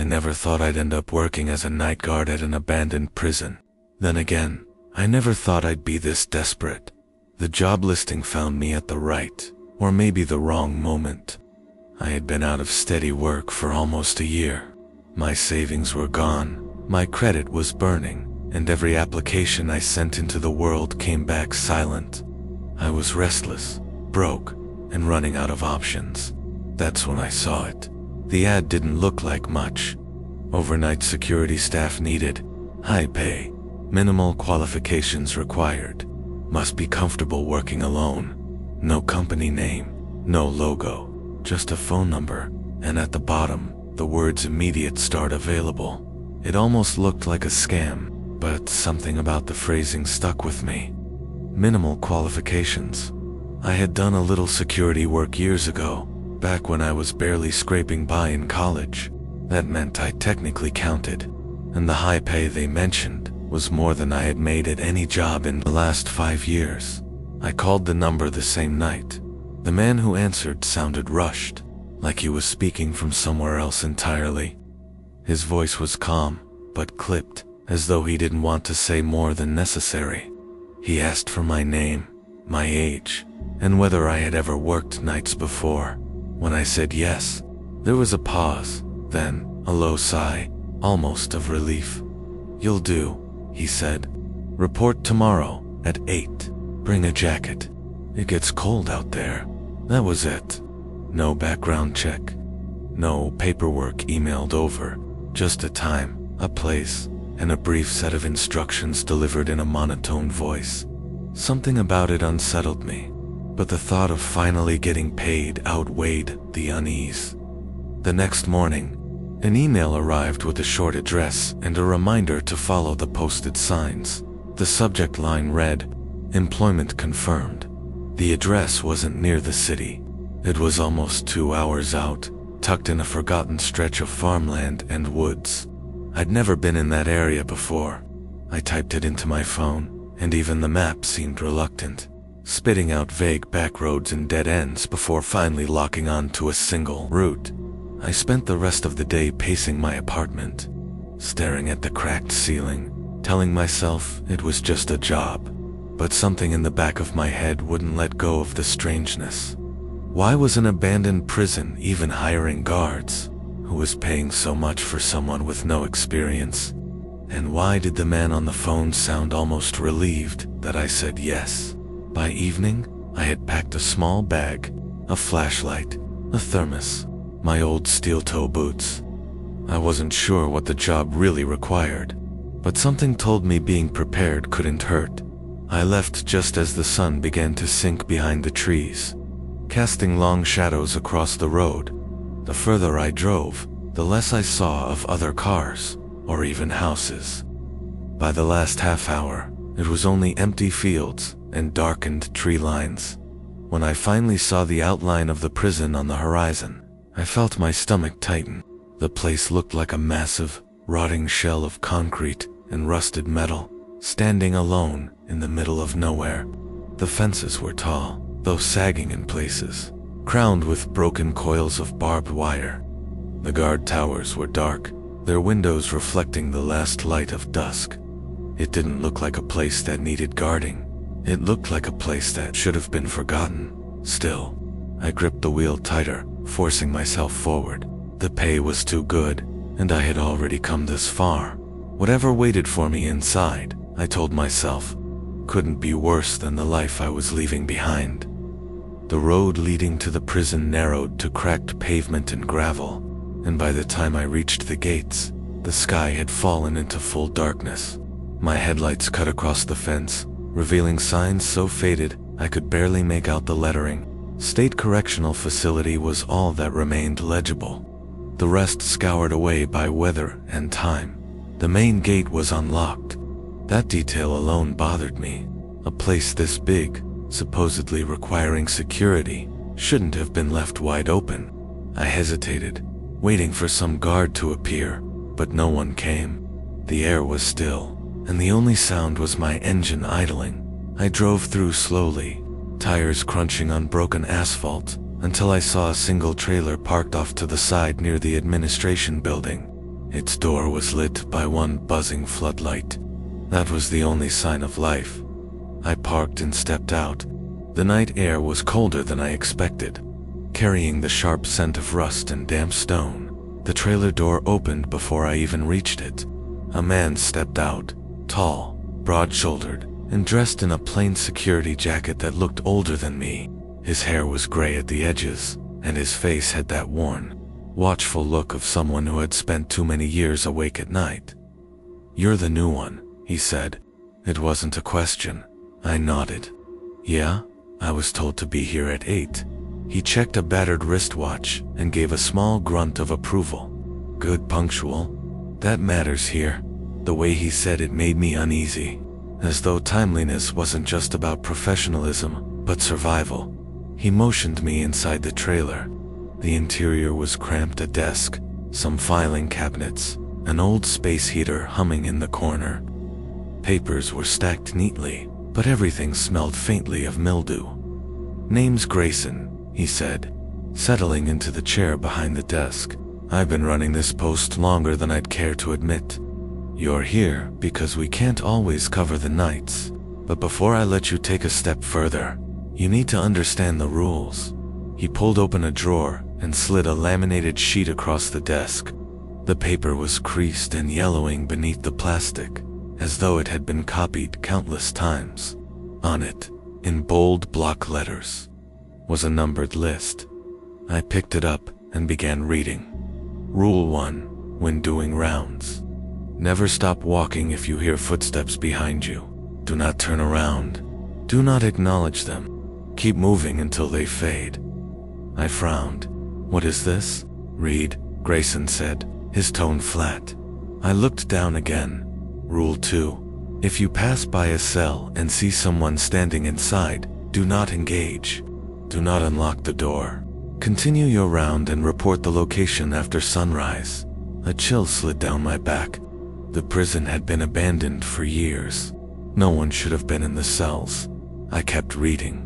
I never thought I'd end up working as a night guard at an abandoned prison. Then again, I never thought I'd be this desperate. The job listing found me at the right, or maybe the wrong moment. I had been out of steady work for almost a year. My savings were gone, my credit was burning, and every application I sent into the world came back silent. I was restless, broke, and running out of options. That's when I saw it. The ad didn't look like much. Overnight security staff needed, high pay, minimal qualifications required, must be comfortable working alone. No company name, no logo, just a phone number, and at the bottom, the words immediate start available. It almost looked like a scam, but something about the phrasing stuck with me. Minimal qualifications. I had done a little security work years ago, back when I was barely scraping by in college. That meant I technically counted, and the high pay they mentioned was more than I had made at any job in the last 5 years. I called the number the same night. The man who answered sounded rushed, like he was speaking from somewhere else entirely. His voice was calm, but clipped, as though he didn't want to say more than necessary. He asked for my name, my age, and whether I had ever worked nights before. When I said yes, there was a pause, then a low sigh, almost of relief. "You'll do," he said. "Report tomorrow at 8. Bring a jacket. It gets cold out there." That was it. No background check. No paperwork emailed over. Just a time, a place, and a brief set of instructions delivered in a monotone voice. Something about it unsettled me, but the thought of finally getting paid outweighed the unease. The next morning, an email arrived with a short address and a reminder to follow the posted signs. The subject line read, "Employment confirmed." The address wasn't near the city. It was almost 2 hours out, tucked in a forgotten stretch of farmland and woods. I'd never been in that area before. I typed it into my phone, and even the map seemed reluctant, spitting out vague back roads and dead ends before finally locking on to a single route. I spent the rest of the day pacing my apartment, staring at the cracked ceiling, telling myself it was just a job. But something in the back of my head wouldn't let go of the strangeness. Why was an abandoned prison even hiring guards? Who was paying so much for someone with no experience? And why did the man on the phone sound almost relieved that I said yes? By evening, I had packed a small bag, a flashlight, a thermos, my old steel-toe boots. I wasn't sure what the job really required, but something told me being prepared couldn't hurt. I left just as the sun began to sink behind the trees, casting long shadows across the road. The further I drove, the less I saw of other cars, or even houses. By the last half hour, it was only empty fields and darkened tree lines. When I finally saw the outline of the prison on the horizon, I felt my stomach tighten. The place looked like a massive, rotting shell of concrete and rusted metal, standing alone in the middle of nowhere. The fences were tall, though sagging in places, crowned with broken coils of barbed wire. The guard towers were dark, their windows reflecting the last light of dusk. It didn't look like a place that needed guarding. It looked like a place that should have been forgotten. Still, I gripped the wheel tighter, forcing myself forward. The pay was too good, and I had already come this far. Whatever waited for me inside, I told myself, couldn't be worse than the life I was leaving behind. The road leading to the prison narrowed to cracked pavement and gravel, and by the time I reached the gates, the sky had fallen into full darkness. My headlights cut across the fence, revealing signs so faded I could barely make out the lettering. State Correctional Facility was all that remained legible. The rest scoured away by weather and time. The main gate was unlocked. That detail alone bothered me. A place this big, supposedly requiring security, shouldn't have been left wide open. I hesitated, waiting for some guard to appear, but no one came. The air was still, and the only sound was my engine idling. I drove through slowly, tires crunching on broken asphalt, until I saw a single trailer parked off to the side near the administration building. Its door was lit by one buzzing floodlight. That was the only sign of life. I parked and stepped out. The night air was colder than I expected, carrying the sharp scent of rust and damp stone. The trailer door opened before I even reached it. A man stepped out, tall, broad-shouldered, and dressed in a plain security jacket that looked older than me. His hair was gray at the edges, and his face had that worn, watchful look of someone who had spent too many years awake at night. "You're the new one," he said. It wasn't a question. I nodded. "Yeah, I was told to be here at 8. He checked a battered wristwatch and gave a small grunt of approval. "Good, punctual. That matters here." The way he said it made me uneasy, as though timeliness wasn't just about professionalism, but survival. He motioned me inside the trailer. The interior was cramped: a desk, some filing cabinets, an old space heater humming in the corner. Papers were stacked neatly, but everything smelled faintly of mildew. "Name's Grayson," he said, settling into the chair behind the desk. "I've been running this post longer than I'd care to admit. You're here because we can't always cover the nights. But before I let you take a step further, you need to understand the rules." He pulled open a drawer and slid a laminated sheet across the desk. The paper was creased and yellowing beneath the plastic, as though it had been copied countless times. On it, in bold block letters, was a numbered list. I picked it up and began reading. Rule 1, when doing rounds. Never stop walking if you hear footsteps behind you. Do not turn around. Do not acknowledge them. Keep moving until they fade. I frowned. "What is this?" "Read," Grayson said, his tone flat. I looked down again. Rule 2. If you pass by a cell and see someone standing inside, do not engage. Do not unlock the door. Continue your round and report the location after sunrise. A chill slid down my back. The prison had been abandoned for years. No one should have been in the cells. I kept reading.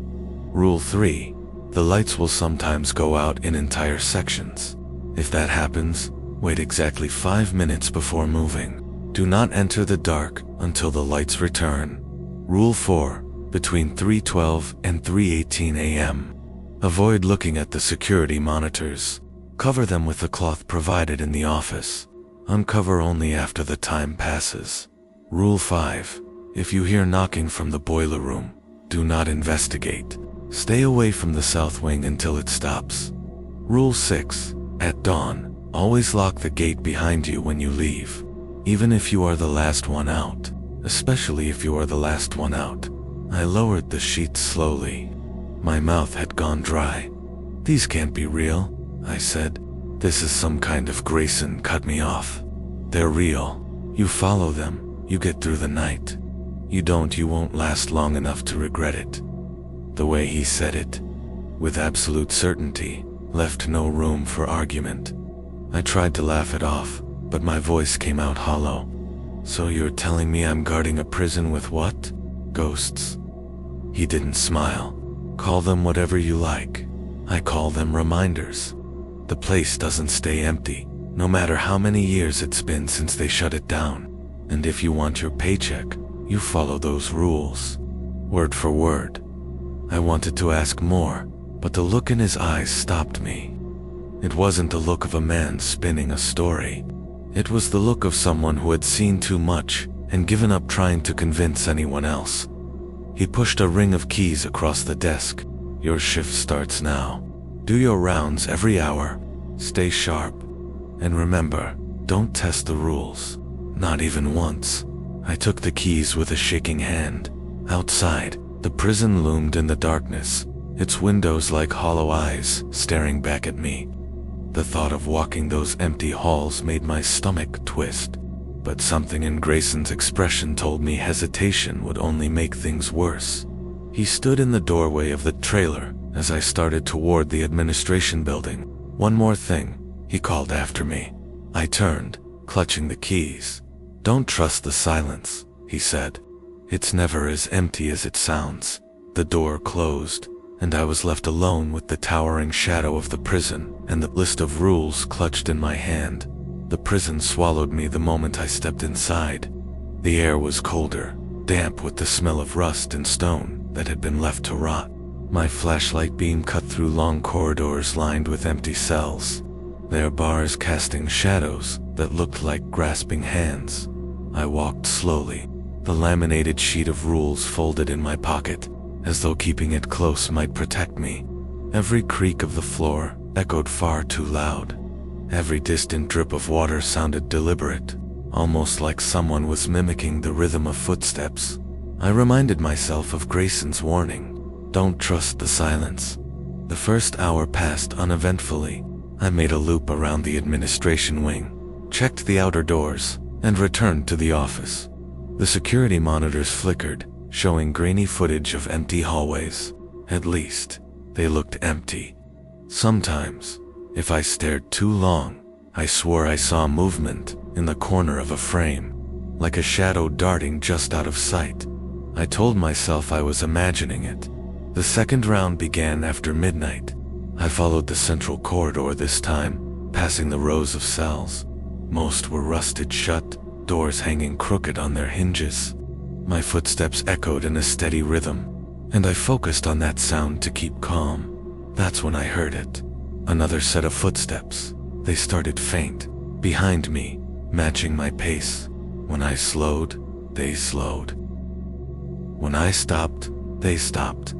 Rule 3. The lights will sometimes go out in entire sections. If that happens, wait exactly 5 minutes before moving. Do not enter the dark until the lights return. Rule 4. Between 3:12 and 3:18 a.m. Avoid looking at the security monitors. Cover them with the cloth provided in the office. Uncover only after the time passes. Rule 5. If you hear knocking from the boiler room, do not investigate. Stay away from the south wing until it stops. Rule 6. At dawn, always lock the gate behind you when you leave, even if you are the last one out, especially if you are the last one out. I lowered the sheet slowly. My mouth had gone dry. "These can't be real," I said. "This is some kind of Grayson cut me off. They're real. You follow them, you get through the night. You don't, you won't last long enough to regret it." The way he said it, with absolute certainty, left no room for argument. I tried to laugh it off, but my voice came out hollow. "So you're telling me I'm guarding a prison with what? Ghosts?" He didn't smile. "Call them whatever you like. I call them reminders. The place doesn't stay empty, no matter how many years it's been since they shut it down. And if you want your paycheck, you follow those rules. Word for word." I wanted to ask more, but the look in his eyes stopped me. It wasn't the look of a man spinning a story. It was the look of someone who had seen too much and given up trying to convince anyone else. He pushed a ring of keys across the desk. "Your shift starts now. Do your rounds every hour. Stay sharp. And remember, don't test the rules. Not even once." I took the keys with a shaking hand. Outside, the prison loomed in the darkness, its windows like hollow eyes staring back at me. The thought of walking those empty halls made my stomach twist, but something in Grayson's expression told me hesitation would only make things worse. He stood in the doorway of the trailer as I started toward the administration building. "One more thing," he called after me. I turned, clutching the keys. "Don't trust the silence," he said. "It's never as empty as it sounds." The door closed, and I was left alone with the towering shadow of the prison and the list of rules clutched in my hand. The prison swallowed me the moment I stepped inside. The air was colder, damp with the smell of rust and stone that had been left to rot. My flashlight beam cut through long corridors lined with empty cells, their bars casting shadows that looked like grasping hands. I walked slowly, the laminated sheet of rules folded in my pocket, as though keeping it close might protect me. Every creak of the floor echoed far too loud. Every distant drip of water sounded deliberate, almost like someone was mimicking the rhythm of footsteps. I reminded myself of Grayson's warning, don't trust the silence. The first hour passed uneventfully. I made a loop around the administration wing, checked the outer doors, and returned to the office. The security monitors flickered, showing grainy footage of empty hallways. At least, they looked empty. Sometimes, if I stared too long, I swore I saw movement in the corner of a frame, like a shadow darting just out of sight. I told myself I was imagining it. The second round began after midnight. I followed the central corridor this time, passing the rows of cells. Most were rusted shut, doors hanging crooked on their hinges. My footsteps echoed in a steady rhythm, and I focused on that sound to keep calm. That's when I heard it. Another set of footsteps. They started faint, behind me, matching my pace. When I slowed, they slowed. When I stopped, they stopped.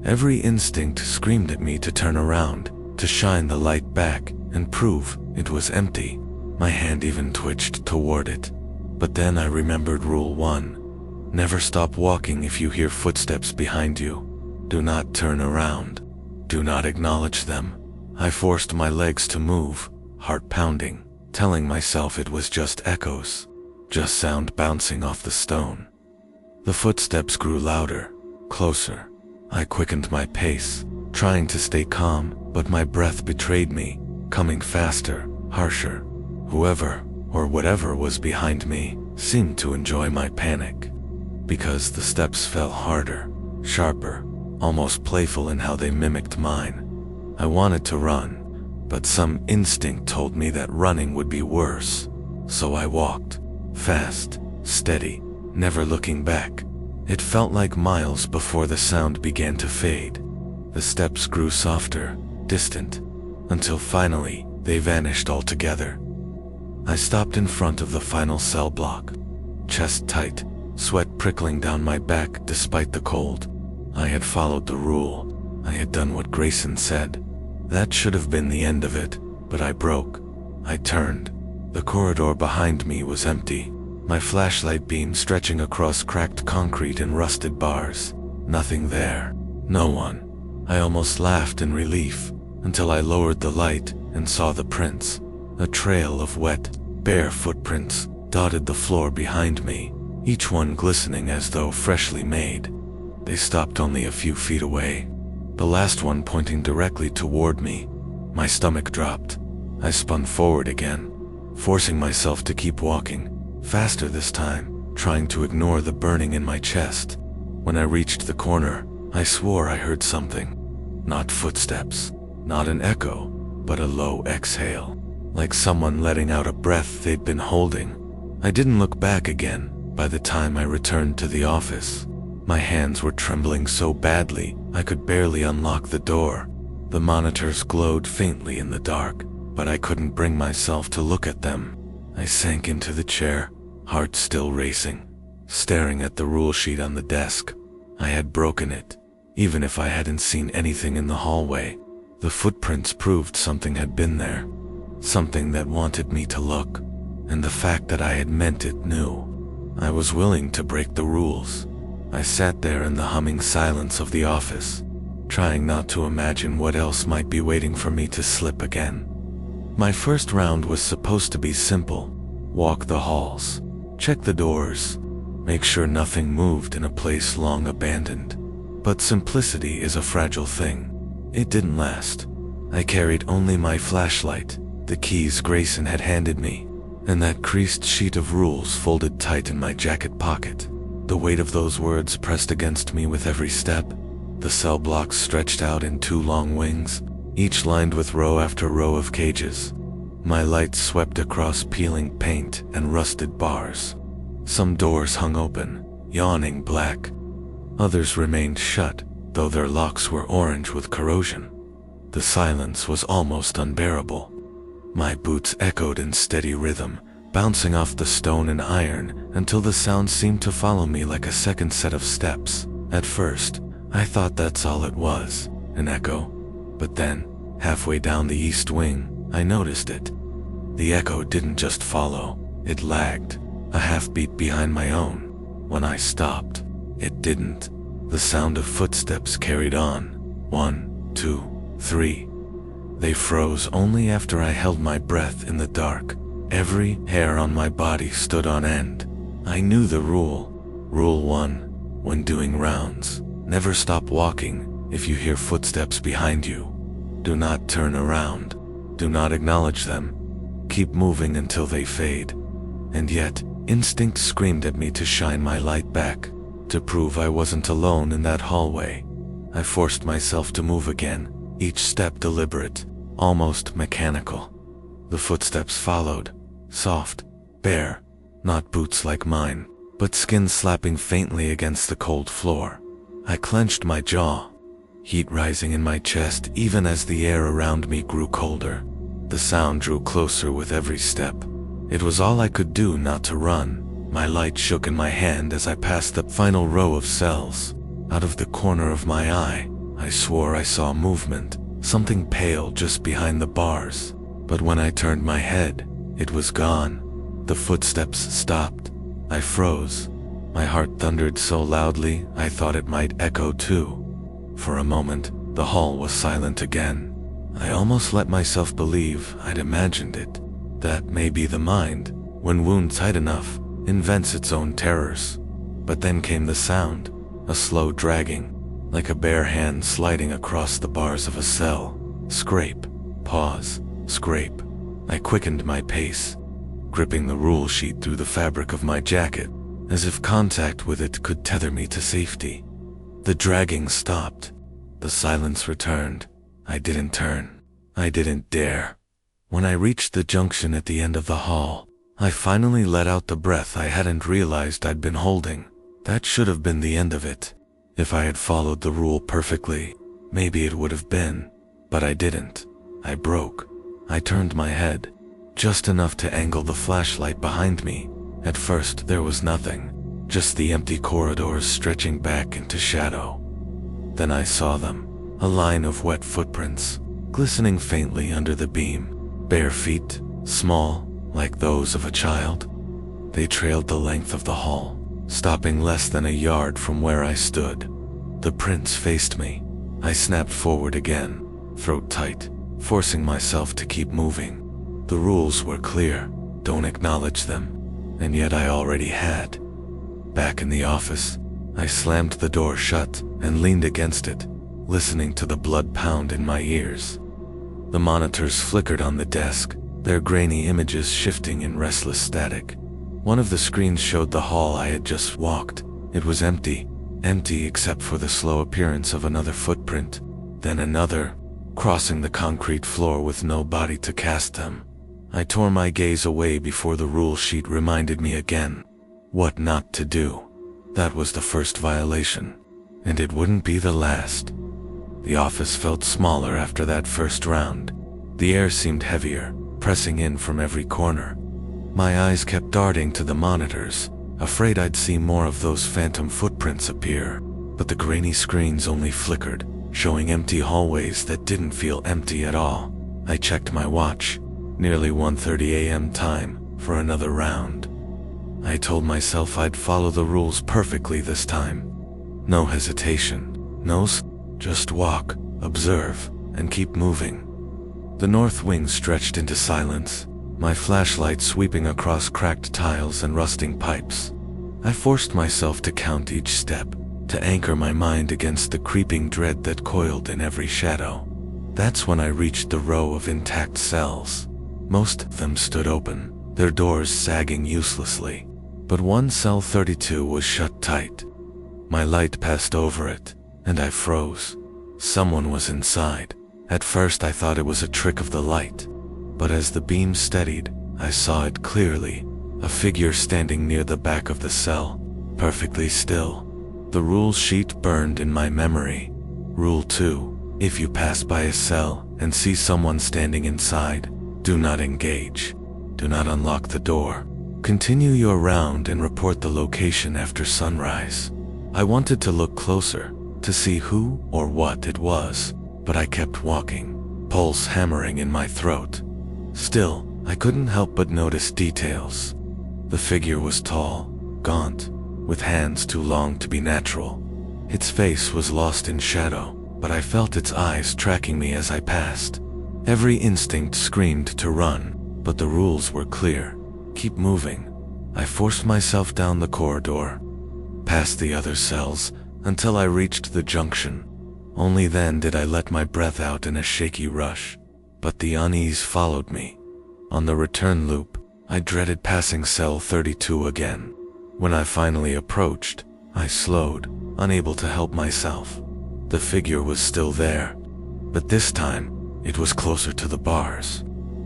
Every instinct screamed at me to turn around, to shine the light back, and prove it was empty. My hand even twitched toward it. But then I remembered Rule 1. Never stop walking if you hear footsteps behind you. Do not turn around. Do not acknowledge them. I forced my legs to move, heart pounding, telling myself it was just echoes, just sound bouncing off the stone. The footsteps grew louder, closer. I quickened my pace, trying to stay calm, but my breath betrayed me, coming faster, harsher. Whoever, or whatever was behind me, seemed to enjoy my panic, because the steps fell harder, sharper, almost playful in how they mimicked mine. I wanted to run, but some instinct told me that running would be worse. So I walked, fast, steady, never looking back. It felt like miles before the sound began to fade. The steps grew softer, distant, until finally they vanished altogether. I stopped in front of the final cell block, chest tight, sweat prickling down my back despite the cold. I had followed the rule. I had done what Grayson said. That should have been the end of it, but I broke. I turned. The corridor behind me was empty, my flashlight beam stretching across cracked concrete and rusted bars. Nothing there. No one. I almost laughed in relief, until I lowered the light and saw the prints. A trail of wet, bare footprints dotted the floor behind me, each one glistening as though freshly made. They stopped only a few feet away, the last one pointing directly toward me. My stomach dropped. I spun forward again, forcing myself to keep walking, faster this time, trying to ignore the burning in my chest. When I reached the corner, I swore I heard something. Not footsteps, not an echo, but a low exhale, like someone letting out a breath they'd been holding. I didn't look back again by the time I returned to the office. My hands were trembling so badly I could barely unlock the door. The monitors glowed faintly in the dark, but I couldn't bring myself to look at them. I sank into the chair, heart still racing, staring at the rule sheet on the desk. I had broken it, even if I hadn't seen anything in the hallway. The footprints proved something had been there, something that wanted me to look, and the fact that I had meant it knew. I was willing to break the rules. I sat there in the humming silence of the office, trying not to imagine what else might be waiting for me to slip again. My first round was supposed to be simple. Walk the halls, check the doors, make sure nothing moved in a place long abandoned. But simplicity is a fragile thing. It didn't last. I carried only my flashlight, the keys Grayson had handed me, and that creased sheet of rules folded tight in my jacket pocket. The weight of those words pressed against me with every step. The cell blocks stretched out in two long wings, each lined with row after row of cages. My light swept across peeling paint and rusted bars. Some doors hung open, yawning black. Others remained shut, though their locks were orange with corrosion. The silence was almost unbearable. My boots echoed in steady rhythm, bouncing off the stone and iron until the sound seemed to follow me like a second set of steps. At first, I thought that's all it was, an echo. But then, halfway down the east wing, I noticed it. The echo didn't just follow, it lagged, a half beat behind my own. When I stopped, it didn't. The sound of footsteps carried on. 1, 2, 3. They froze only after I held my breath in the dark. Every hair on my body stood on end. I knew the rule. Rule 1. When doing rounds, never stop walking if you hear footsteps behind you. Do not turn around. Do not acknowledge them. Keep moving until they fade. And yet, instinct screamed at me to shine my light back, to prove I wasn't alone in that hallway. I forced myself to move again, each step deliberate, almost mechanical. The footsteps followed, soft, bare, not boots like mine, but skin slapping faintly against the cold floor. I clenched my jaw, heat rising in my chest even as the air around me grew colder. The sound drew closer with every step. It was all I could do not to run. My light shook in my hand as I passed the final row of cells. Out of the corner of my eye, I swore I saw movement, something pale just behind the bars. But when I turned my head, it was gone. The footsteps stopped. I froze. My heart thundered so loudly I thought it might echo too. For a moment, the hall was silent again. I almost let myself believe I'd imagined it. That may be the mind, when wound tight enough, invents its own terrors. But then came the sound, a slow dragging, like a bare hand sliding across the bars of a cell. Scrape, pause, scrape. I quickened my pace, gripping the rule sheet through the fabric of my jacket, as if contact with it could tether me to safety. The dragging stopped. The silence returned. I didn't turn. I didn't dare. When I reached the junction at the end of the hall, I finally let out the breath I hadn't realized I'd been holding. That should have been the end of it. If I had followed the rule perfectly, maybe it would have been. But I didn't. I broke. I turned my head, just enough to angle the flashlight behind me. At first there was nothing, just the empty corridors stretching back into shadow. Then I saw them. A line of wet footprints, glistening faintly under the beam. Bare feet, small, like those of a child. They trailed the length of the hall, stopping less than a yard from where I stood. The prints faced me. I snapped forward again, throat tight, forcing myself to keep moving. The rules were clear, don't acknowledge them, and yet I already had. Back in the office, I slammed the door shut and leaned against it, listening to the blood pound in my ears. The monitors flickered on the desk, their grainy images shifting in restless static. One of the screens showed the hall I had just walked. It was empty except for the slow appearance of another footprint, then another, crossing the concrete floor with no body to cast them. I tore my gaze away before the rule sheet reminded me again what not to do. That was the first violation, and it wouldn't be the last. The office felt smaller after that first round. The air seemed heavier, pressing in from every corner. My eyes kept darting to the monitors, afraid I'd see more of those phantom footprints appear. But the grainy screens only flickered, showing empty hallways that didn't feel empty at all. I checked my watch, nearly 1:30 a.m. time, for another round. I told myself I'd follow the rules perfectly this time. No hesitation, just walk, observe, and keep moving. The north wing stretched into silence, my flashlight sweeping across cracked tiles and rusting pipes. I forced myself to count each step, to anchor my mind against the creeping dread that coiled in every shadow. That's when I reached the row of intact cells. Most of them stood open, their doors sagging uselessly. But one cell 32 was shut tight. My light passed over it, and I froze. Someone was inside. At first I thought it was a trick of the light. but as the beam steadied, I saw it clearly. A figure standing near the back of the cell, perfectly still. The rule sheet burned in my memory. Rule 2. If you pass by a cell and see someone standing inside, do not engage. Do not unlock the door. Continue your round and report the location after sunrise. I wanted to look closer, to see who or what it was, but I kept walking, pulse hammering in my throat. Still, I couldn't help but notice details. The figure was tall, gaunt, with hands too long to be natural. Its face was lost in shadow, but I felt its eyes tracking me as I passed. Every instinct screamed to run, but the rules were clear. Keep moving. I forced myself down the corridor, past the other cells, until I reached the junction. Only then did I let my breath out in a shaky rush, but the unease followed me. On the return loop, I dreaded passing cell 32 again. When I finally approached, I slowed, unable to help myself. The figure was still there, but this time, it was closer to the bars.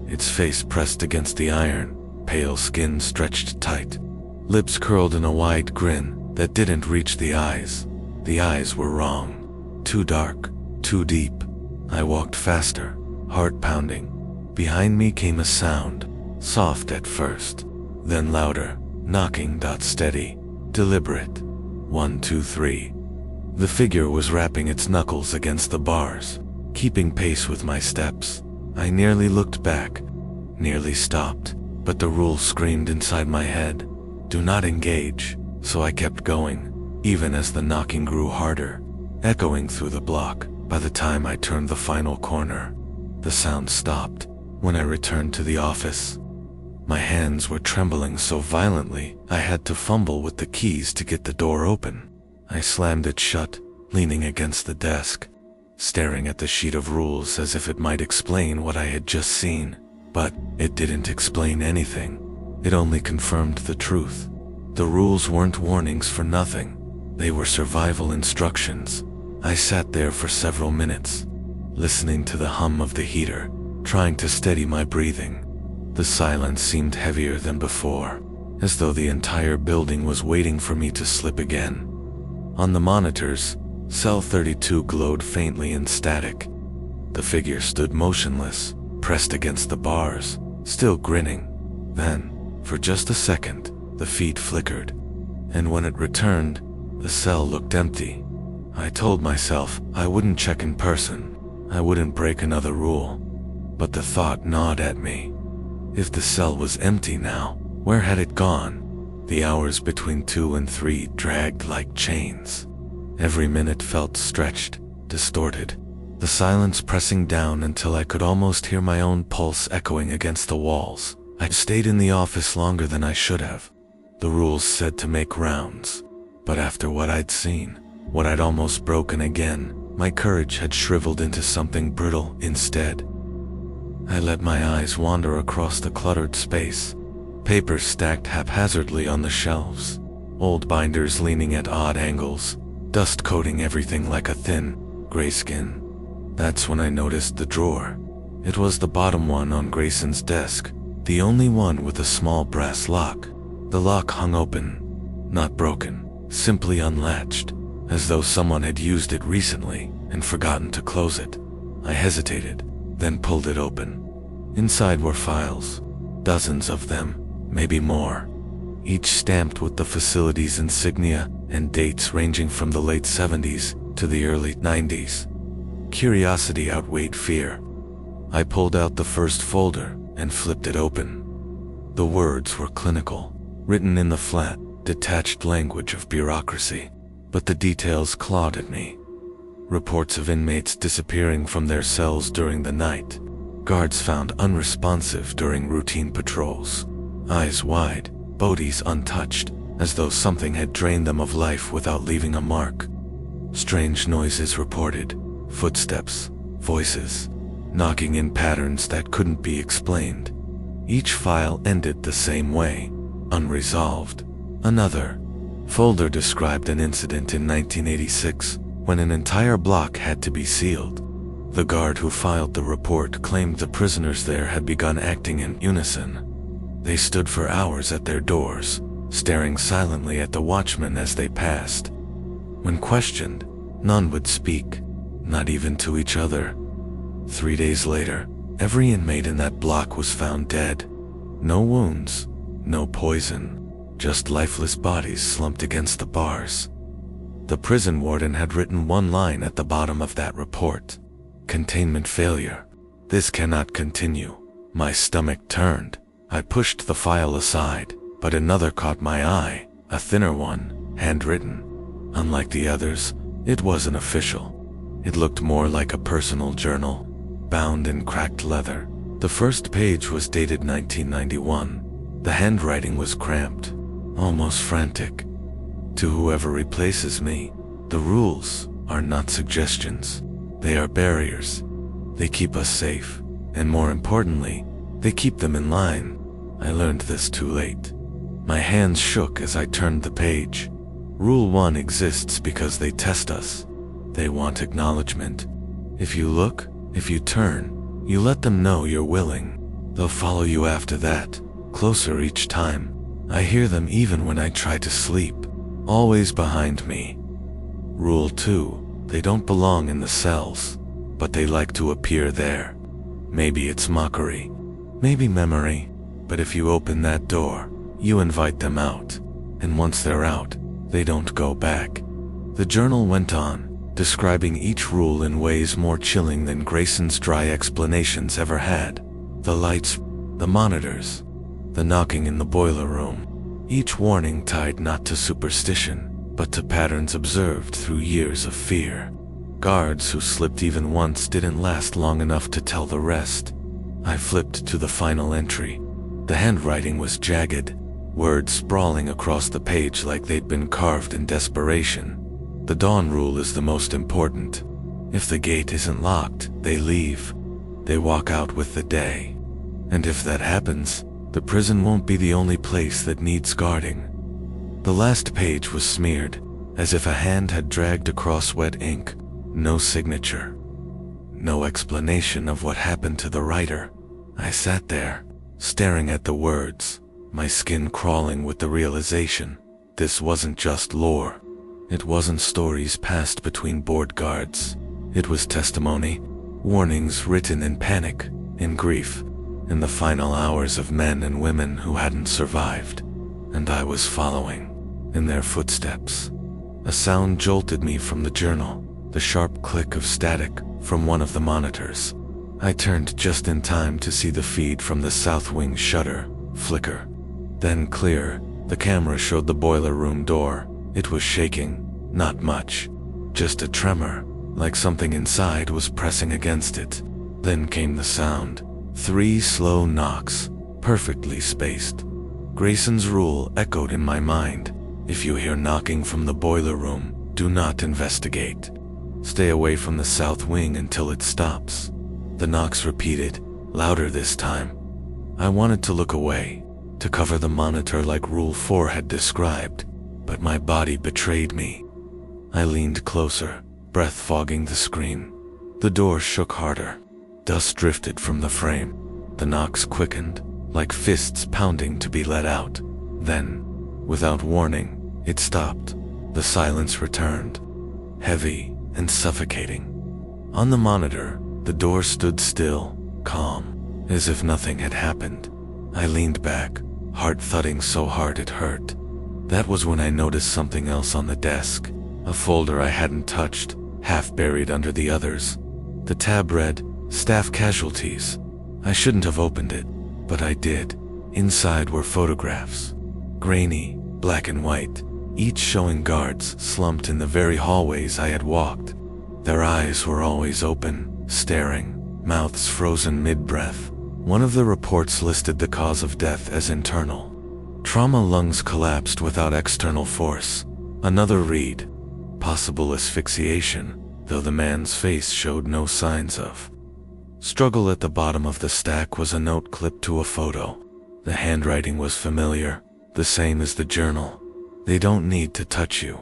Its face pressed against the iron, pale skin stretched tight, lips curled in a wide grin that didn't reach the eyes. The eyes were wrong. Too dark, too deep. I walked faster, heart pounding. Behind me came a sound, soft at first, then louder, knocking, steady, deliberate. 1, 2, 3. The figure was rapping its knuckles against the bars, keeping pace with my steps. I nearly looked back, nearly stopped, but the rule screamed inside my head, do not engage, so I kept going, even as the knocking grew harder, echoing through the block. By the time I turned the final corner, the sound stopped. When I returned to the office, my hands were trembling so violently I had to fumble with the keys to get the door open. I slammed it shut, leaning against the desk, staring at the sheet of rules as if it might explain what I had just seen. But it didn't explain anything. It only confirmed the truth. The rules weren't warnings for nothing. They were survival instructions. I sat there for several minutes, listening to the hum of the heater, trying to steady my breathing. The silence seemed heavier than before, as though the entire building was waiting for me to slip again. On the monitors, cell 32 glowed faintly in static. The figure stood motionless, pressed against the bars, still grinning. Then, for just a second, the feed flickered, and when it returned, the cell looked empty. I told myself I wouldn't check in person. I wouldn't break another rule. But the thought gnawed at me. If the cell was empty now, where had it gone? The hours between 2 and 3 dragged like chains. Every minute felt stretched, distorted, the silence pressing down until I could almost hear my own pulse echoing against the walls. I'd stayed in the office longer than I should have. The rules said to make rounds. But after what I'd seen, what I'd almost broken again, my courage had shriveled into something brittle instead. I let my eyes wander across the cluttered space. Papers stacked haphazardly on the shelves, old binders leaning at odd angles, dust coating everything like a thin, gray skin. That's when I noticed the drawer. It was the bottom one on Grayson's desk, the only one with a small brass lock. The lock hung open, not broken, simply unlatched, as though someone had used it recently and forgotten to close it. I hesitated, then pulled it open. Inside were files, dozens of them, maybe more, each stamped with the facility's insignia and dates ranging from the late 70s to the early 90s. Curiosity outweighed fear. I pulled out the first folder and flipped it open. The words were clinical, written in the flat, detached language of bureaucracy, but the details clawed at me. Reports of inmates disappearing from their cells during the night, guards found unresponsive during routine patrols, eyes wide, bodies untouched, as though something had drained them of life without leaving a mark. Strange noises reported, footsteps, voices, knocking in patterns that couldn't be explained. Each file ended the same way, unresolved. Another folder described an incident in 1986 when an entire block had to be sealed. The guard who filed the report claimed the prisoners there had begun acting in unison. They stood for hours at their doors, staring silently at the watchmen as they passed. When questioned, none would speak, not even to each other. 3 days later, every inmate in that block was found dead. No wounds, no poison, just lifeless bodies slumped against the bars. The prison warden had written one line at the bottom of that report: "Containment failure. This cannot continue." My stomach turned. I pushed the file aside, but another caught my eye, a thinner one, handwritten. Unlike the others, it wasn't official. It looked more like a personal journal, bound in cracked leather. The first page was dated 1991. The handwriting was cramped, almost frantic. "To whoever replaces me, the rules are not suggestions. They are barriers. They keep us safe, and more importantly, they keep them in line." I learned this too late. My hands shook as I turned the page. Rule 1 exists because they test us. They want acknowledgement. If you look, if you turn, you let them know you're willing. They'll follow you after that, closer each time. I hear them even when I try to sleep, always behind me. Rule 2, they don't belong in the cells, but they like to appear there. Maybe it's mockery, maybe memory, but if you open that door, you invite them out, and once they're out, they don't go back. The journal went on, describing each rule in ways more chilling than Grayson's dry explanations ever had. The lights, the monitors, the knocking in the boiler room. Each warning tied not to superstition, but to patterns observed through years of fear. Guards who slipped even once didn't last long enough to tell the rest. I flipped to the final entry. The handwriting was jagged, words sprawling across the page like they'd been carved in desperation. The dawn rule is the most important. If the gate isn't locked, they leave. They walk out with the day. And if that happens, the prison won't be the only place that needs guarding. The last page was smeared, as if a hand had dragged across wet ink. No signature. No explanation of what happened to the writer. I sat there, staring at the words, my skin crawling with the realization. This wasn't just lore. It wasn't stories passed between board guards. It was testimony, warnings written in panic, in grief, in the final hours of men and women who hadn't survived. And I was following, in their footsteps. A sound jolted me from the journal, the sharp click of static from one of the monitors. I turned just in time to see the feed from the south wing shutter flicker. Then clear, the camera showed the boiler room door. It was shaking, not much, just a tremor, like something inside was pressing against it. Then came the sound. 3 slow knocks, perfectly spaced. Grayson's rule echoed in my mind. If you hear knocking from the boiler room, do not investigate. Stay away from the south wing until it stops. The knocks repeated, louder this time. I wanted to look away, to cover the monitor like Rule 4 had described, but my body betrayed me. I leaned closer, breath fogging the screen. The door shook harder. Dust drifted from the frame. The knocks quickened, like fists pounding to be let out. Then, without warning, it stopped. The silence returned, heavy and suffocating. On the monitor, the door stood still, calm, as if nothing had happened. I leaned back, heart thudding so hard it hurt. That was when I noticed something else on the desk, a folder I hadn't touched, half buried under the others. The tab read, "Staff Casualties." I shouldn't have opened it, but I did. Inside were photographs, grainy, black and white, each showing guards slumped in the very hallways I had walked. Their eyes were always open, staring, mouths frozen mid-breath. One of the reports listed the cause of death as internal. Trauma, lungs collapsed without external force. Another read, possible asphyxiation, though the man's face showed no signs of. Struggle at the bottom of the stack was a note clipped to a photo. The handwriting was familiar, the same as the journal. They don't need to touch you.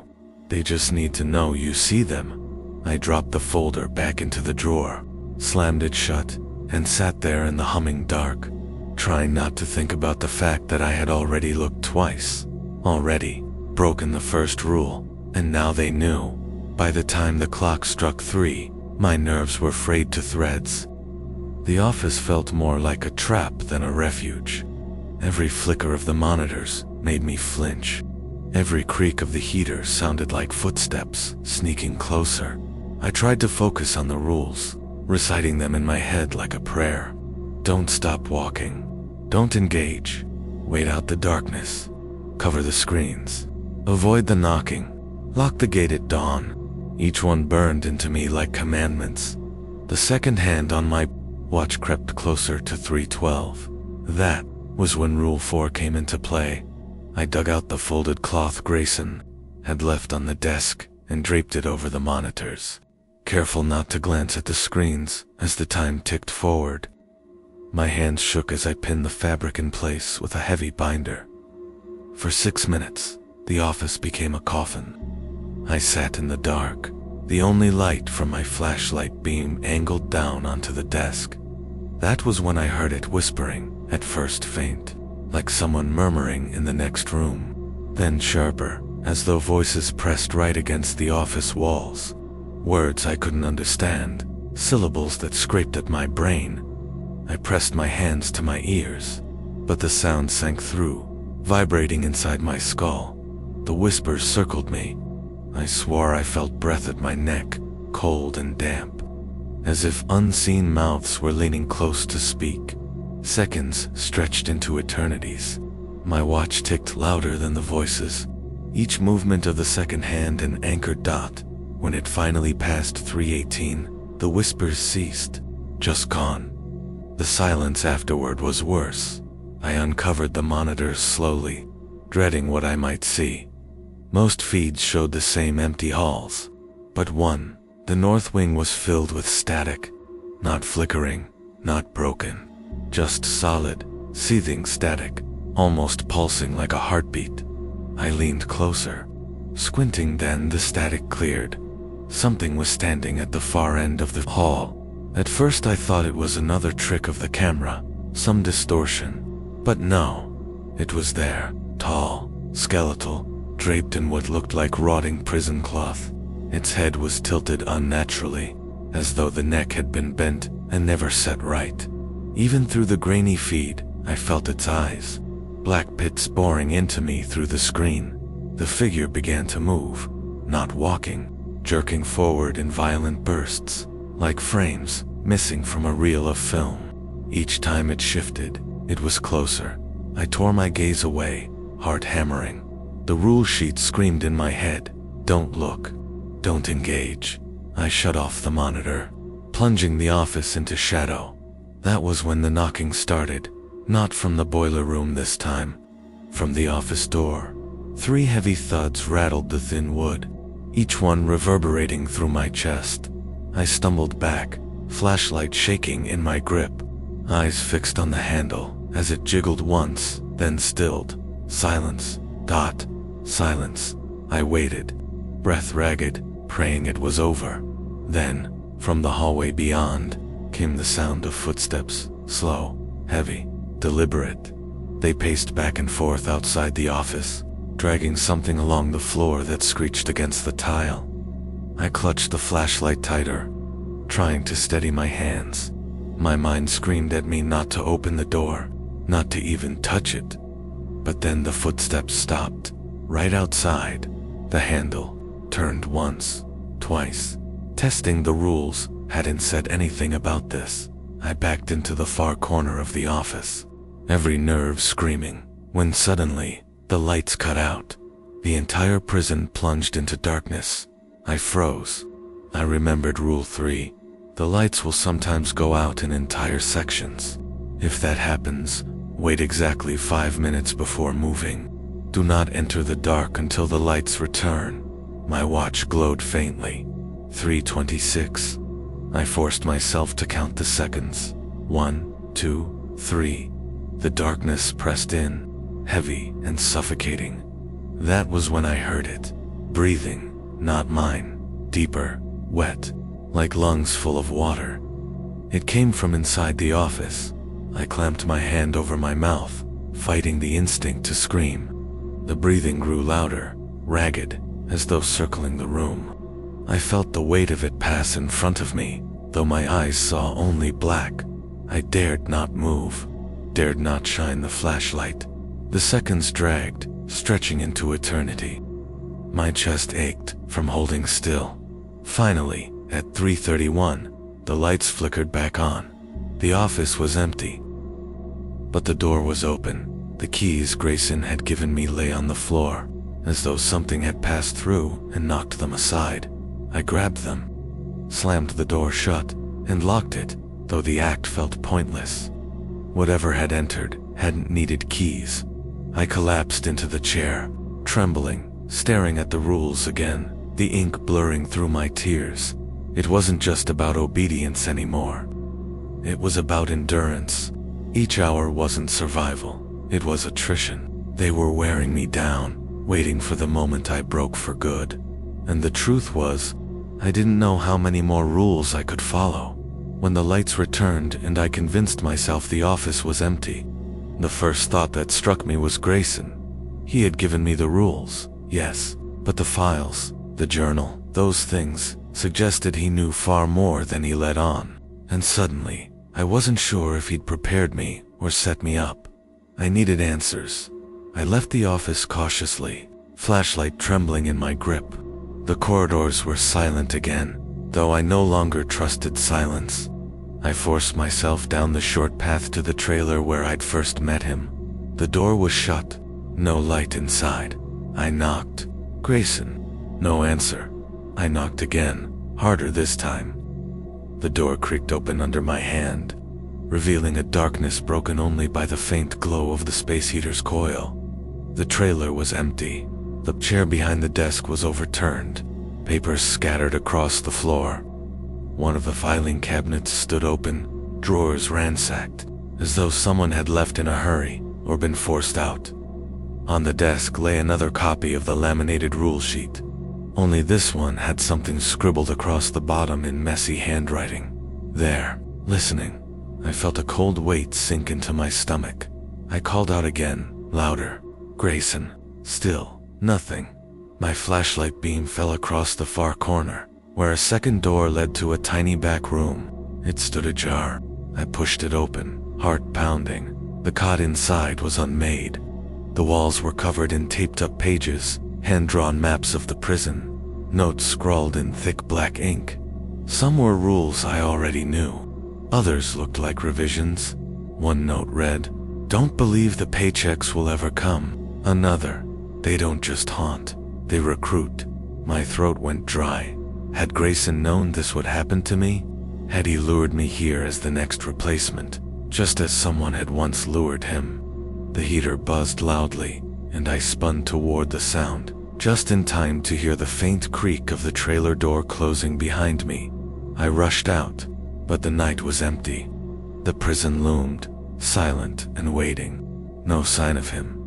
They just need to know you see them. I dropped the folder back into the drawer. slammed it shut, and sat there in the humming dark, trying not to think about the fact that I had already looked twice, already broken the first rule, and now they knew. By the time the clock struck 3, my nerves were frayed to threads. The office felt more like a trap than a refuge. Every flicker of the monitors made me flinch. Every creak of the heater sounded like footsteps sneaking closer. I tried to focus on the rules, reciting them in my head like a prayer. Don't stop walking. Don't engage. Wait out the darkness. Cover the screens. Avoid the knocking. Lock the gate at dawn. Each one burned into me like commandments. The second hand on my watch crept closer to 3:12. That was when Rule 4 came into play. I dug out the folded cloth Grayson had left on the desk and draped it over the monitors, careful not to glance at the screens as the time ticked forward. My hands shook as I pinned the fabric in place with a heavy binder. For 6 minutes, the office became a coffin. I sat in the dark, the only light from my flashlight beam angled down onto the desk. That was when I heard it whispering, at first faint, like someone murmuring in the next room, then sharper, as though voices pressed right against the office walls. Words I couldn't understand, syllables that scraped at my brain. I pressed my hands to my ears, but the sound sank through, vibrating inside my skull. The whispers circled me. I swore I felt breath at my neck, cold and damp, as if unseen mouths were leaning close to speak. Seconds stretched into eternities. My watch ticked louder than the voices, each movement of the second hand an anchored dot. When it finally passed 3:18, the whispers ceased, just gone. The silence afterward was worse. I uncovered the monitors slowly, dreading what I might see. Most feeds showed the same empty halls, but one, the north wing, was filled with static, not flickering, not broken, just solid, seething static, almost pulsing like a heartbeat. I leaned closer, squinting. Then the static cleared. Something was standing at the far end of the hall. At first I thought it was another trick of the camera, some distortion. But no, it was there, tall, skeletal, draped in what looked like rotting prison cloth. Its head was tilted unnaturally, as though the neck had been bent and never set right. Even through the grainy feed, I felt its eyes, black pits boring into me through the screen. The figure began to move, not walking, jerking forward in violent bursts, like frames missing from a reel of film. Each time it shifted, it was closer. I tore my gaze away, heart hammering. The rule sheet screamed in my head, "Don't look. Don't engage." I shut off the monitor, plunging the office into shadow. That was when the knocking started, not from the boiler room this time, from the office door. 3 heavy thuds rattled the thin wood, each one reverberating through my chest. I stumbled back, flashlight shaking in my grip, eyes fixed on the handle as it jiggled once, then stilled. Silence. Dot. Silence. I waited, breath ragged, praying it was over. Then, from the hallway beyond, came the sound of footsteps, slow, heavy, deliberate. They paced back and forth outside the office, dragging something along the floor that screeched against the tile. I clutched the flashlight tighter, trying to steady my hands. My mind screamed at me not to open the door, not to even touch it. But then the footsteps stopped, right outside. The handle turned once, twice. Testing the rules hadn't said anything about this. I backed into the far corner of the office, every nerve screaming, when suddenly, the lights cut out. The entire prison plunged into darkness. I froze. I remembered Rule 3. The lights will sometimes go out in entire sections. If that happens, wait exactly 5 minutes before moving. Do not enter the dark until the lights return. My watch glowed faintly. 3:26. I forced myself to count the seconds. 1, 2, 3. The darkness pressed in, heavy and suffocating. That was when I heard it. Breathing, not mine. Deeper, wet, like lungs full of water. It came from inside the office. I clamped my hand over my mouth, fighting the instinct to scream. The breathing grew louder, ragged, as though circling the room. I felt the weight of it pass in front of me, though my eyes saw only black. I dared not move, dared not shine the flashlight. The seconds dragged, stretching into eternity. My chest ached from holding still. Finally, at 3:31, the lights flickered back on. The office was empty. But the door was open. The keys Grayson had given me lay on the floor, as though something had passed through and knocked them aside. I grabbed them, slammed the door shut, and locked it, though the act felt pointless. Whatever had entered hadn't needed keys. I collapsed into the chair, trembling, staring at the rules again, the ink blurring through my tears. It wasn't just about obedience anymore. It was about endurance. Each hour wasn't survival, it was attrition. They were wearing me down, waiting for the moment I broke for good. And the truth was, I didn't know how many more rules I could follow. When the lights returned and I convinced myself the office was empty, the first thought that struck me was Grayson. He had given me the rules, yes, but the files, the journal, those things, suggested he knew far more than he let on. And suddenly, I wasn't sure if he'd prepared me or set me up. I needed answers. I left the office cautiously, flashlight trembling in my grip. The corridors were silent again, though I no longer trusted silence. I forced myself down the short path to the trailer where I'd first met him. The door was shut, no light inside. I knocked. Grayson. No answer. I knocked again, harder this time. The door creaked open under my hand, revealing a darkness broken only by the faint glow of the space heater's coil. The trailer was empty. The chair behind the desk was overturned, papers scattered across the floor. One of the filing cabinets stood open, drawers ransacked, as though someone had left in a hurry or been forced out. On the desk lay another copy of the laminated rule sheet. Only this one had something scribbled across the bottom in messy handwriting. There, listening, I felt a cold weight sink into my stomach. I called out again, louder. Grayson. Still, nothing. My flashlight beam fell across the far corner, where a second door led to a tiny back room. It stood ajar. I pushed it open, heart pounding. The cot inside was unmade. The walls were covered in taped-up pages, hand-drawn maps of the prison, notes scrawled in thick black ink. Some were rules I already knew. Others looked like revisions. One note read, "Don't believe the paychecks will ever come." Another, "They don't just haunt, they recruit." My throat went dry. Had Grayson known this would happen to me? Had he lured me here as the next replacement, just as someone had once lured him? The heater buzzed loudly, and I spun toward the sound, just in time to hear the faint creak of the trailer door closing behind me. I rushed out, but the night was empty. The prison loomed, silent and waiting. No sign of him.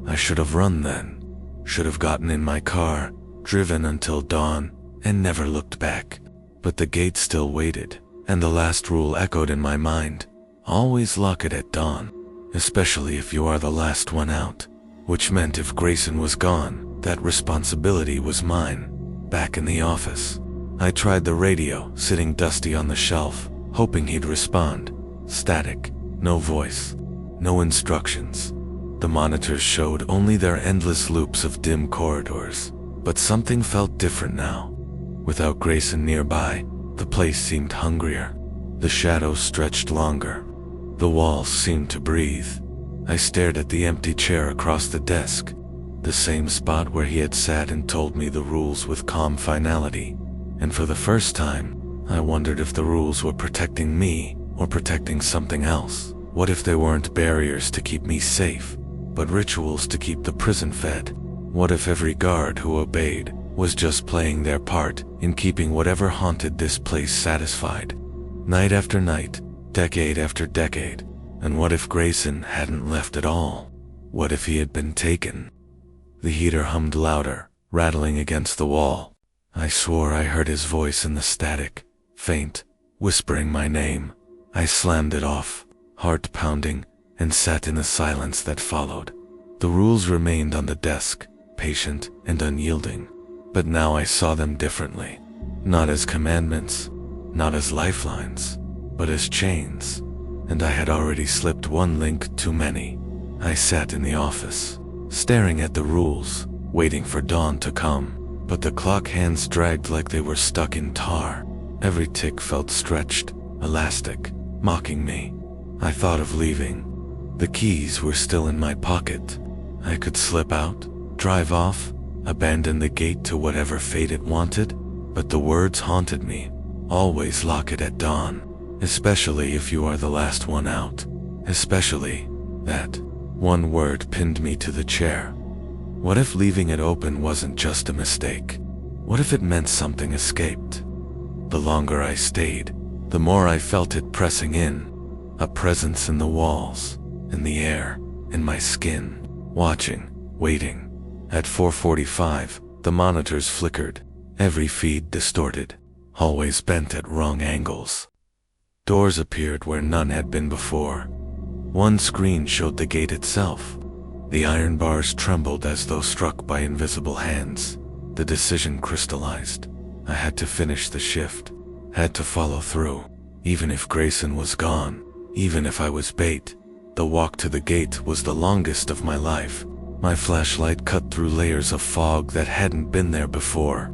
I should have run then. Should have gotten in my car, driven until dawn, and never looked back. But the gate still waited, and the last rule echoed in my mind. Always lock it at dawn, especially if you are the last one out. Which meant if Grayson was gone, that responsibility was mine. Back in the office, I tried the radio, sitting dusty on the shelf, hoping he'd respond. Static, no voice, no instructions. The monitors showed only their endless loops of dim corridors, but something felt different now. Without Grayson nearby, the place seemed hungrier. The shadows stretched longer. The walls seemed to breathe. I stared at the empty chair across the desk, the same spot where he had sat and told me the rules with calm finality. And for the first time, I wondered if the rules were protecting me or protecting something else. What if they weren't barriers to keep me safe, but rituals to keep the prison fed? What if every guard who obeyed was just playing their part in keeping whatever haunted this place satisfied? Night after night, decade after decade. And what if Grayson hadn't left at all? What if he had been taken? The heater hummed louder, rattling against the wall. I swore I heard his voice in the static, faint, whispering my name. I slammed it off, heart pounding, and sat in the silence that followed. The rules remained on the desk, patient and unyielding, but now I saw them differently. Not as commandments, not as lifelines, but as chains, and I had already slipped one link too many. I sat in the office, staring at the rules, waiting for dawn to come, but the clock hands dragged like they were stuck in tar. Every tick felt stretched, elastic, mocking me. I thought of leaving. The keys were still in my pocket. I could slip out, drive off, abandon the gate to whatever fate it wanted, but the words haunted me. Always lock it at dawn, especially if you are the last one out. Especially, that one word pinned me to the chair. What if leaving it open wasn't just a mistake? What if it meant something escaped? The longer I stayed, the more I felt it pressing in. A presence in the walls, in the air, in my skin. Watching, waiting. At 4:45, the monitors flickered, every feed distorted, hallways bent at wrong angles. Doors appeared where none had been before. One screen showed the gate itself. The iron bars trembled as though struck by invisible hands. The decision crystallized. I had to finish the shift, had to follow through, even if Grayson was gone, even if I was bait. The walk to the gate was the longest of my life. My flashlight cut through layers of fog that hadn't been there before.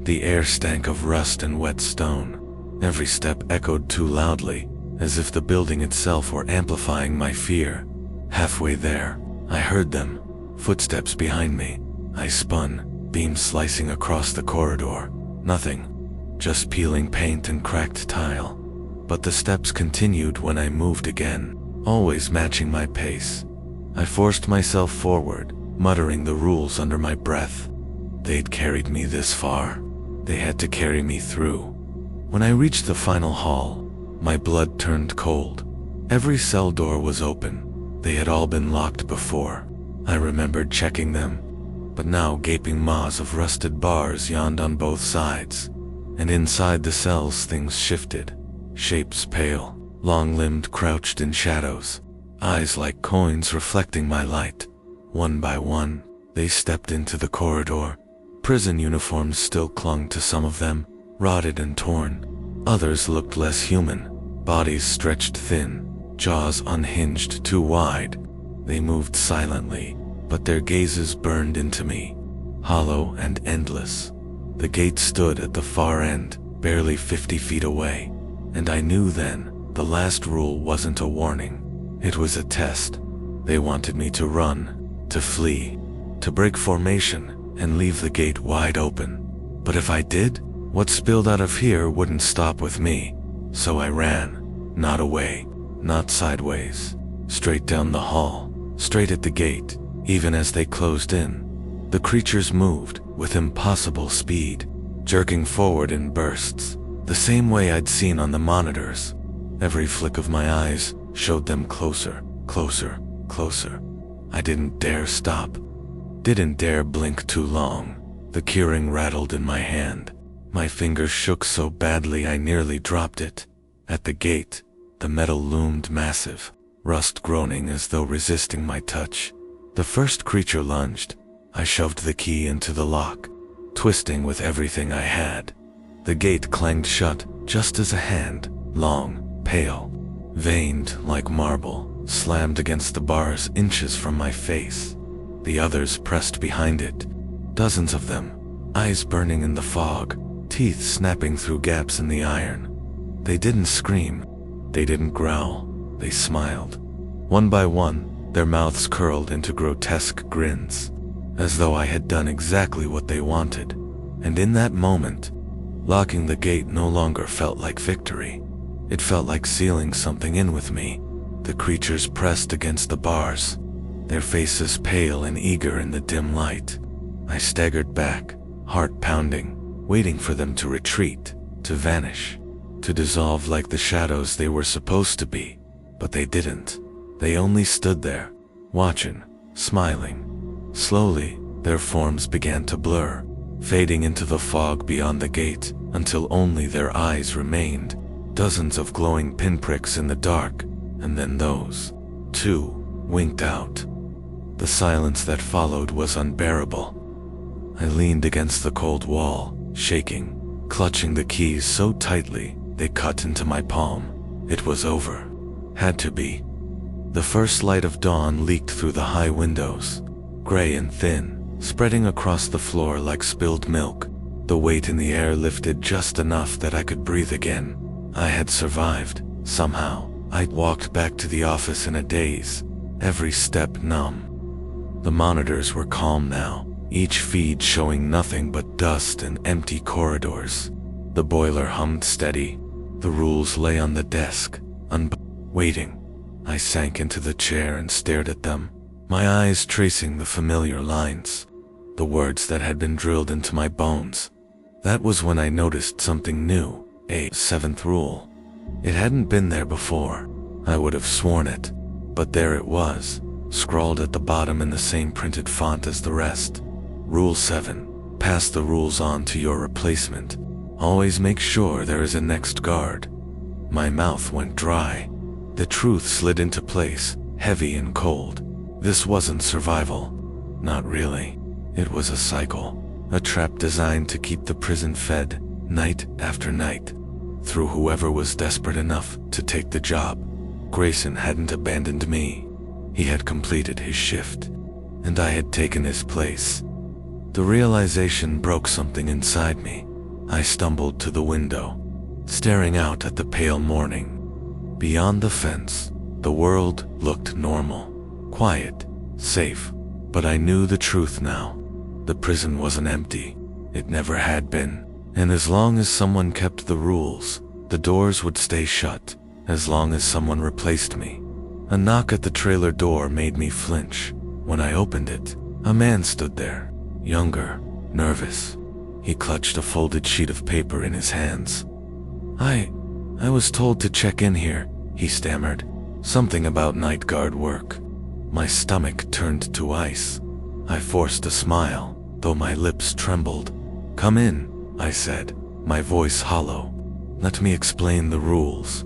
The air stank of rust and wet stone. Every step echoed too loudly, as if the building itself were amplifying my fear. Halfway there, I heard them, footsteps behind me. I spun, beam slicing across the corridor. Nothing, just peeling paint and cracked tile. But the steps continued when I moved again, always matching my pace. I forced myself forward, muttering the rules under my breath. They'd carried me this far. They had to carry me through. When I reached the final hall, my blood turned cold. Every cell door was open. They had all been locked before. I remembered checking them, but now gaping maws of rusted bars yawned on both sides. And inside the cells things shifted. Shapes pale, long-limbed, crouched in shadows, eyes like coins reflecting my light. One by one, they stepped into the corridor. Prison uniforms still clung to some of them, rotted and torn. Others looked less human, bodies stretched thin, jaws unhinged too wide. They moved silently, but their gazes burned into me, hollow and endless. The gate stood at the far end, barely 50 feet away, and I knew then the last rule wasn't a warning. It was a test. They wanted me to run, to flee, to break formation and leave the gate wide open. But if I did, what spilled out of here wouldn't stop with me. So I ran, not away, not sideways, straight down the hall, straight at the gate. Even as they closed in, the creatures moved with impossible speed, jerking forward in bursts, the same way I'd seen on the monitors. Every flick of my eyes showed them closer, closer, closer. I didn't dare stop, didn't dare blink too long. The keyring rattled in my hand. My fingers shook so badly I nearly dropped it. At the gate, the metal loomed massive, rust groaning as though resisting my touch. The first creature lunged. I shoved the key into the lock, twisting with everything I had. The gate clanged shut just as a hand, long, pale, veined like marble, slammed against the bars inches from my face. The others pressed behind it, dozens of them, eyes burning in the fog, teeth snapping through gaps in the iron. They didn't scream, they didn't growl, they smiled. One by one, their mouths curled into grotesque grins, as though I had done exactly what they wanted. And in that moment, locking the gate no longer felt like victory. It felt like sealing something in with me. The creatures pressed against the bars, their faces pale and eager in the dim light. I staggered back, heart pounding, waiting for them to retreat, to vanish, to dissolve like the shadows they were supposed to be. But they didn't. They only stood there, watching, smiling. Slowly, their forms began to blur, fading into the fog beyond the gate, until only their eyes remained. dozens of glowing pinpricks in the dark, and then those, too, winked out. The silence that followed was unbearable. I leaned against the cold wall, shaking, clutching the keys so tightly they cut into my palm. It was over. Had to be. The first light of dawn leaked through the high windows, gray and thin, spreading across the floor like spilled milk. The weight in the air lifted just enough that I could breathe again. I had survived, somehow. I walked back to the office in a daze, every step numb. The monitors were calm now, each feed showing nothing but dust and empty corridors. The boiler hummed steady. The rules lay on the desk, waiting. I sank into the chair and stared at them, my eyes tracing the familiar lines, the words that had been drilled into my bones. That was when I noticed something new, a seventh rule. It hadn't been there before. I would have sworn it, but there it was, scrawled at the bottom in the same printed font as the rest. Rule 7. Pass the rules on to your replacement. Always make sure there is a next guard. My mouth went dry. The truth slid into place, heavy and cold. This wasn't survival. Not really. It was a cycle, a trap designed to keep the prison fed, night after night, through whoever was desperate enough to take the job. Grayson hadn't abandoned me. He had completed his shift, and I had taken his place. The realization broke something inside me. I stumbled to the window, staring out at the pale morning. Beyond the fence, the world looked normal, quiet, safe, but I knew the truth now. The prison wasn't empty. It never had been. And as long as someone kept the rules, the doors would stay shut, as long as someone replaced me. A knock at the trailer door made me flinch. When I opened it, a man stood there, younger, nervous. He clutched a folded sheet of paper in his hands. I was told to check in here, he stammered. Something about night guard work. My stomach turned to ice. I forced a smile, though my lips trembled. Come in, I said, my voice hollow. Let me explain the rules.